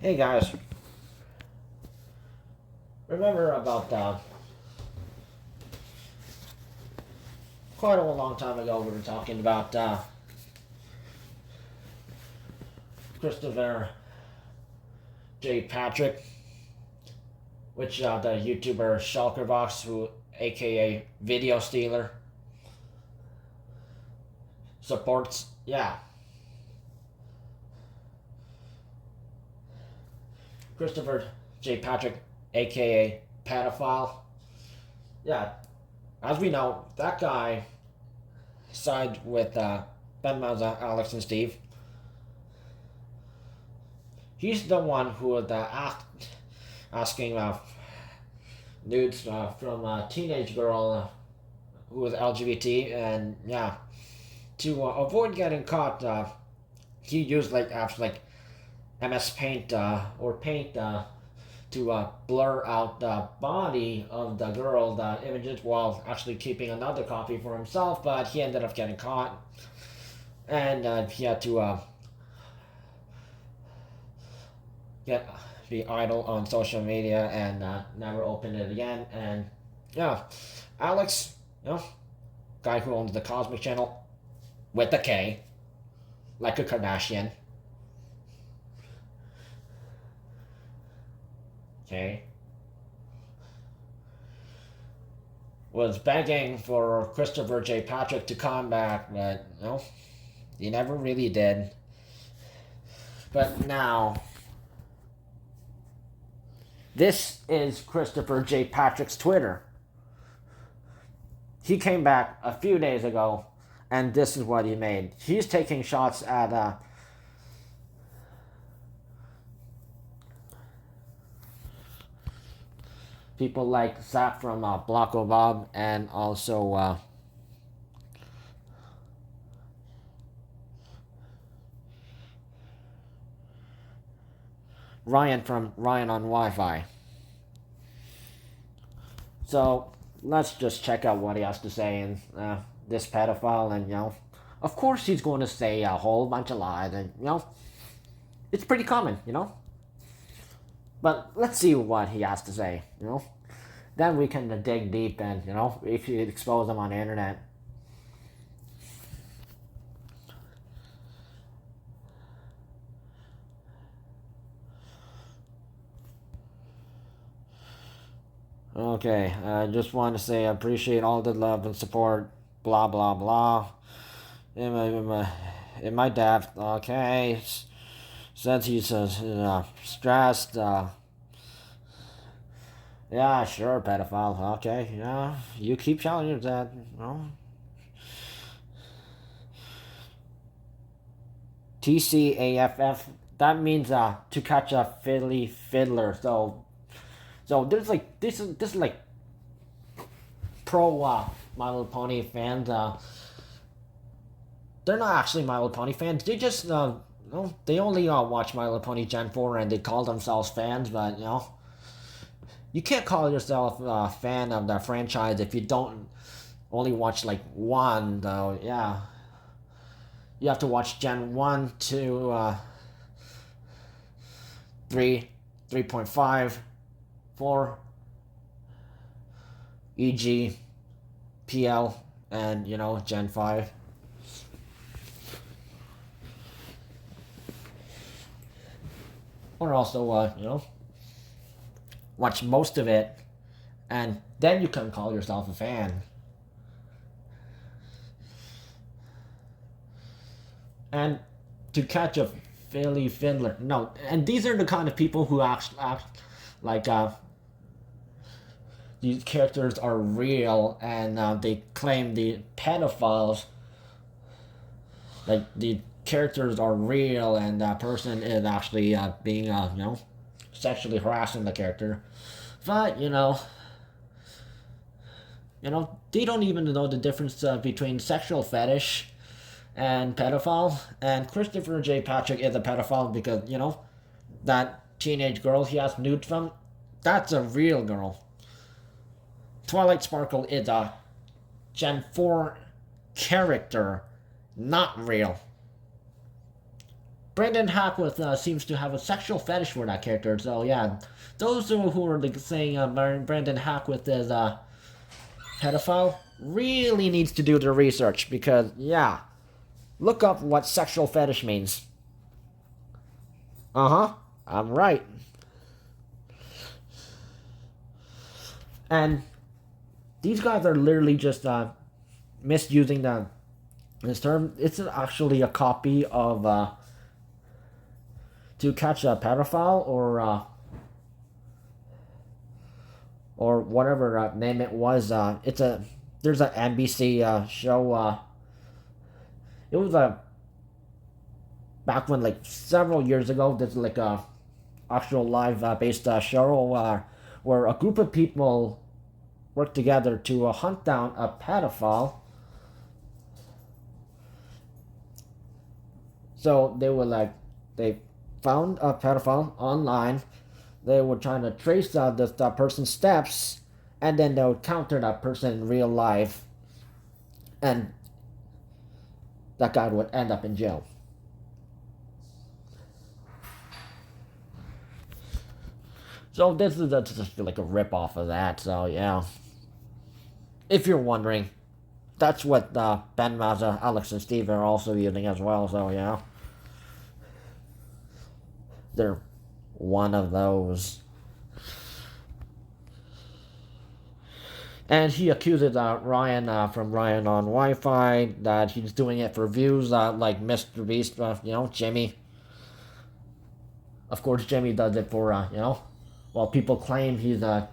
Hey guys, remember about quite a long time ago we were talking about Christopher J. Patrick, which the YouTuber Shulkerbox, who aka Video Stealer, supports. Yeah, Christopher J. Patrick, aka pedophile. Yeah, as we know, that guy sided with Ben Maza, Alex, and Steve. He's the one who was asking nudes from a teenage girl who was LGBT, and yeah, to avoid getting caught, he used like apps like MS Paint or Paint to blur out the body of the girl, the images, while actually keeping another copy for himself. But he ended up getting caught, and he had to get be idle on social media and never open it again. And yeah, Alex, guy who owns the Cosmic Channel with the K, like a Kardashian. Okay. Was begging for Christopher J. Patrick to come back, but he never really did. But now, this is Christopher J. Patrick's Twitter. He came back a few days ago, and this is what he made. He's taking shots at people like Zap from Blocko Bob, and also Ryan from Ryan on Wi-Fi. So let's just check out what he has to say. And this pedophile, and of course he's going to say a whole bunch of lies, and it's pretty common, But let's see what he has to say, Then we can dig deep and, if you expose them on the internet. Okay, I just want to say I appreciate all the love and support, blah, blah, blah. In my depth, okay, since he's stressed, yeah, sure, pedophile, okay, yeah, you keep telling your dad, TCAFF, that means to catch a fiddler, so there's like this is like pro My Little Pony fans. They're not actually My Little Pony fans. They just they only watch My Little Pony Gen 4 and they call themselves fans. But you can't call yourself a fan of the franchise if you don't only watch like one. Though, yeah, you have to watch Gen 1, 2, 3, 3.5. 4, EG, PL, and Gen 5. Or also, watch most of it, and then you can call yourself a fan. And to catch a Philly fiddler, no, and these are the kind of people who act like these characters are real, and they claim the pedophiles, like the characters are real, and that person is actually being sexually harassing the character. But they don't even know the difference between sexual fetish and pedophile. And Christopher J. Patrick is a pedophile because that teenage girl he has nude from, that's a real girl. Twilight Sparkle is a Gen 4 character, not real. Brandon Hackworth seems to have a sexual fetish for that character. So yeah, those who are like, saying Brandon Hackworth is a pedophile really needs to do their research because yeah, look up what sexual fetish means. I'm right. And these guys are literally just misusing this term. It's actually a copy of To Catch a Pedophile or whatever name it was. There's an NBC show. It was back when like several years ago. There's like a actual live based show where a group of people work together to hunt down a pedophile. So they found a pedophile online. They were trying to trace this person's steps, and then they would counter that person in real life, and that guy would end up in jail. So this is just like a rip off of that. So yeah, if you're wondering, that's what Ben Maza, Alex, and Steve are also using as well. So yeah, they're one of those. And he accuses Ryan from Ryan on Wi-Fi that he's doing it for views, like Mr. Beast, Jimmy. Of course, Jimmy does it for, well, people claim he does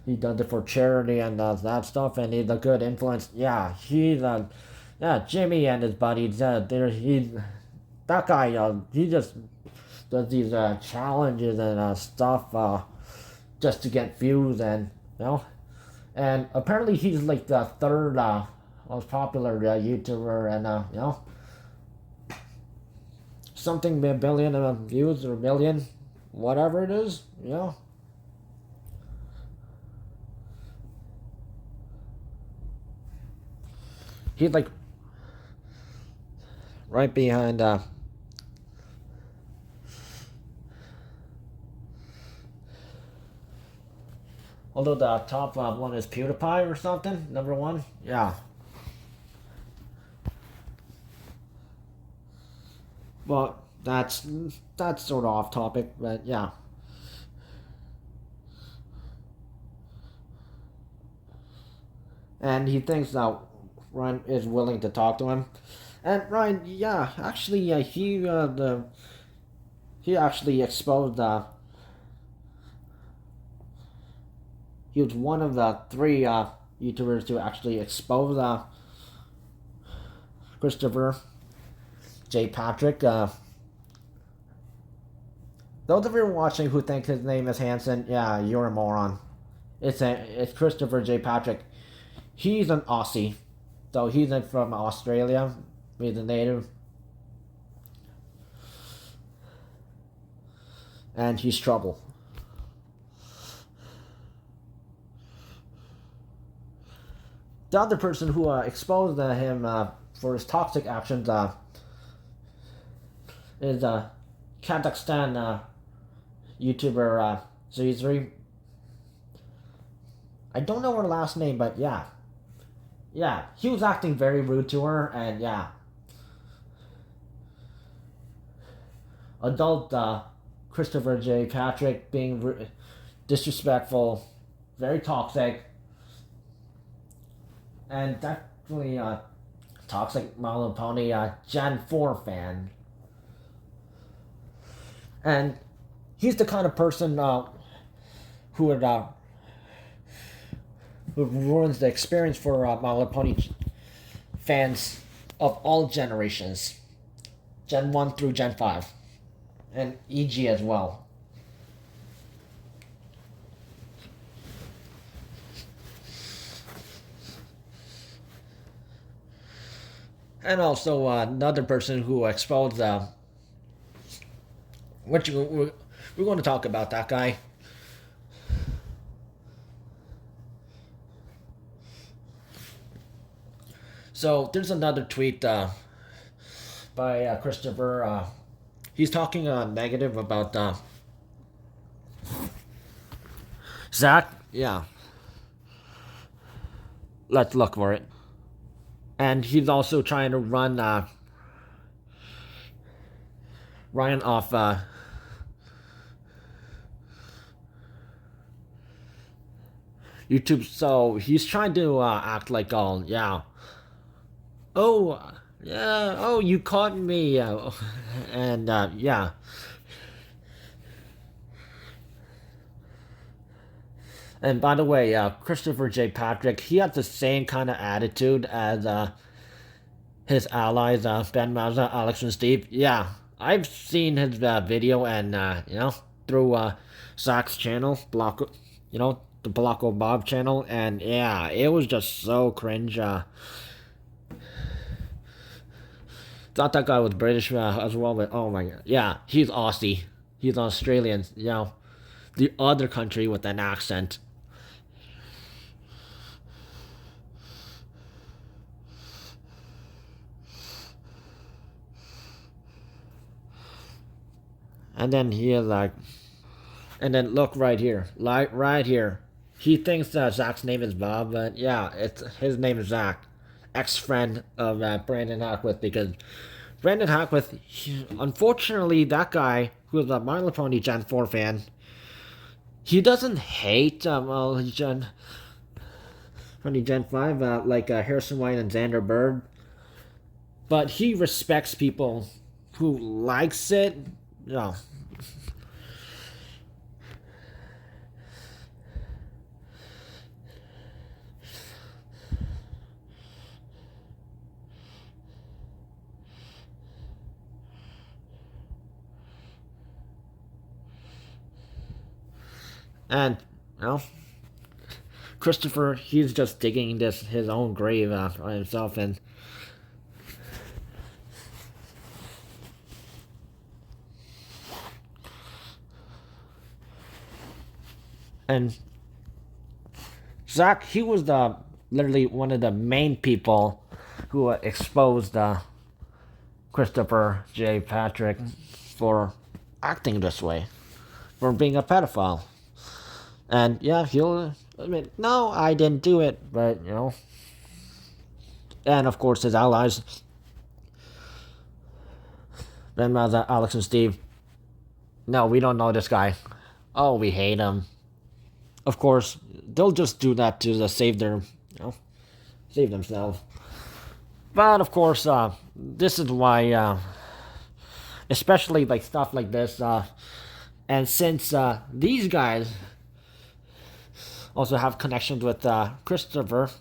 it for charity and that stuff, and he's a good influence. Yeah, Jimmy and his buddies, that guy, he just does these challenges and stuff just to get views and and apparently he's like the third most popular YouTuber and something billion views or million, whatever it is, He's like right behind although the top one is PewDiePie or something, number one. Yeah. Well, that's sort of off topic, but yeah. And he thinks that Ryan is willing to talk to him, and Ryan, yeah, actually, he actually exposed he was one of the three YouTubers to actually expose Christopher J. Patrick. Those of you watching who think his name is Hanson, yeah, you're a moron. It's Christopher J. Patrick. He's an Aussie, so he's from Australia. He's a native, and he's trouble. The other person who exposed him for his toxic actions is Kazakhstan YouTuber Zezre. I don't know her last name, but yeah, he was acting very rude to her, and yeah, adult Christopher J. Patrick being disrespectful, very toxic. And definitely toxic My Little Pony Gen 4 fan. And he's the kind of person who ruins the experience for My Little Pony fans of all generations. Gen 1 through Gen 5. And EG as well. And also another person who exposed, we're going to talk about that guy. So there's another tweet by Christopher. He's talking negative about Zach. Yeah, let's look for it. And he's also trying to run Ryan off YouTube. So he's trying to act like all, yeah, oh yeah, oh, you caught me, and yeah. And by the way, Christopher J. Patrick, he has the same kind of attitude as his allies, Ben Maza, Alex, and Steve. Yeah, I've seen his video, and through Zach's channel, the Blocko Bob channel, and yeah, it was just so cringe. Thought that guy was British as well, but oh my god, yeah, he's Aussie, he's Australian, the other country with an accent. And then and then look right here, like right here. He thinks Zach's name is Bob, but yeah, his name is Zach, ex-friend of Brandon Hackwith, because Brandon Hackwith, unfortunately, that guy who is a My Little Pony Gen 4 fan, he doesn't hate Gen 5 like Harrison White and Xander Bird, but he respects people who likes it. No. And Christopher, he's just digging his own grave on himself, and Zach, he was literally one of the main people who exposed Christopher J. Patrick for acting this way, for being a pedophile. And yeah, he'll admit, no, I didn't do it, but and of course his allies, Ben Maza, Alex, and Steve. No, we don't know this guy. Oh, we hate him. Of course, they'll just do that to save save themselves. But of course, this is why, especially like stuff like this, and since these guys also have connections with Christopher,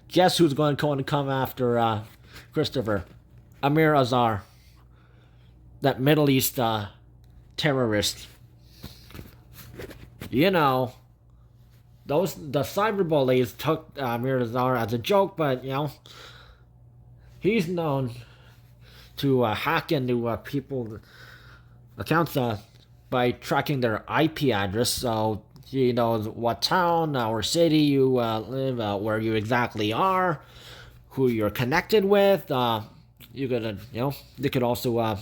guess who's going to come after Christopher? Amir Azar, that Middle East terrorist. The cyberbullies took Amir Azar as a joke, but he's known to hack into people's accounts by tracking their IP address, so he knows what town or city you live, where you exactly are, who you're connected with. You could also,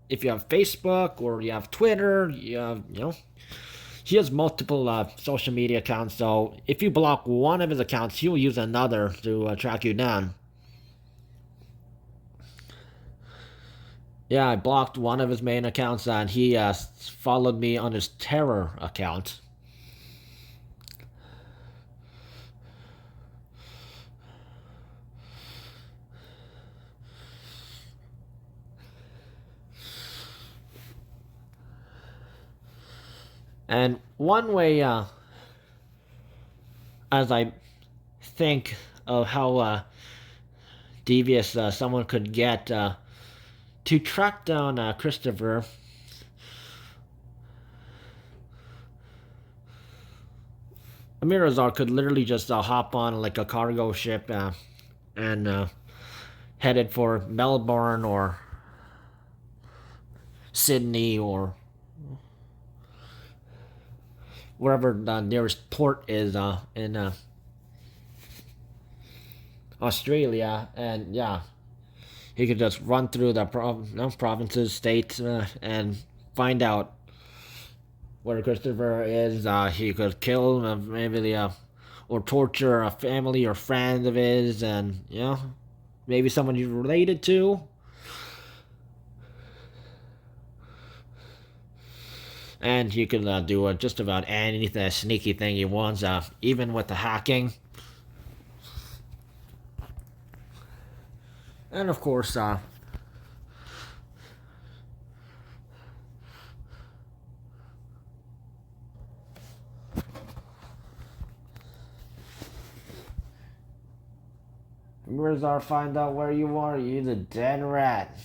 if you have Facebook or you have Twitter, you have, he has multiple social media accounts, so if you block one of his accounts, he will use another to track you down. Yeah, I blocked one of his main accounts, and he followed me on his terror account. And one way, as I think of how devious someone could get to track down Christopher, Amir Azar could literally just hop on like a cargo ship and headed for Melbourne or Sydney or wherever the nearest port is in Australia, and yeah, He could just run through the provinces, states, and find out where Christopher is. He could kill or torture a family or friend of his, and maybe someone he's related to. And he could do just about anything, sneaky thing he wants, even with the hacking. And of course, Mirzar, find out where you are. You the dead rat.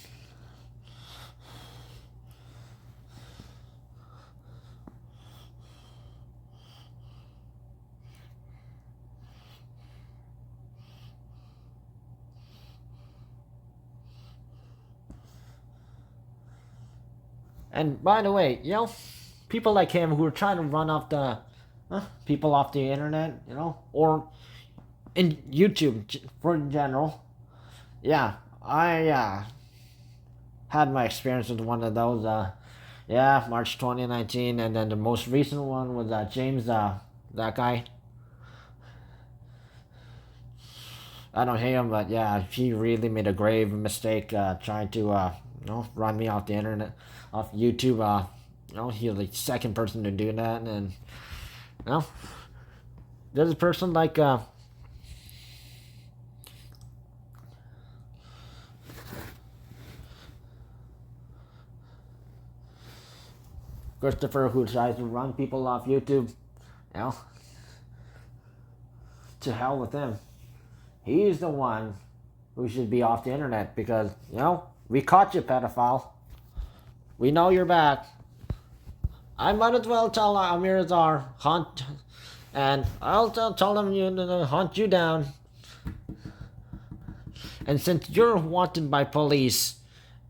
And by the way, people like him who are trying to run off the people off the internet, or in YouTube for in general. Yeah, I had my experience with one of those. March 2019, and then the most recent one was James, that guy. I don't hate him, but yeah, he really made a grave mistake trying to run me off the internet, off YouTube. He's the second person to do that, and there's a person like Christopher who tries to run people off YouTube. To hell with him. He's the one who should be off the internet because, we caught you, pedophile. We know you're back. I might as well tell Amirzar, hunt, and I'll tell them to hunt you down. And since you're wanted by police,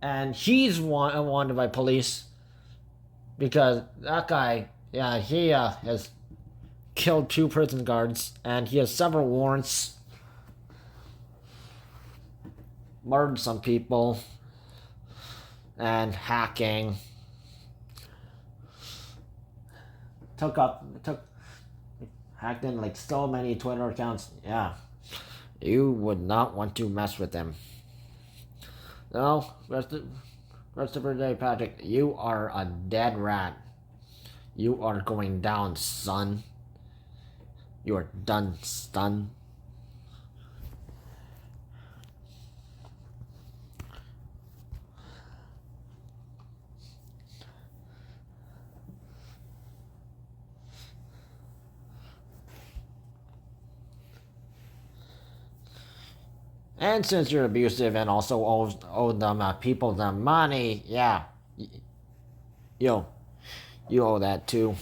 and he's wanted by police, because that guy, he has killed 2 prison guards, and he has several warrants. Murdered some people, and hacking. Hacked in like so many Twitter accounts. Yeah, you would not want to mess with them. No, Christopher J. Patrick, you are a dead rat. You are going down, son. You are done, son. And since you're abusive and also owe them people the money, you owe that too.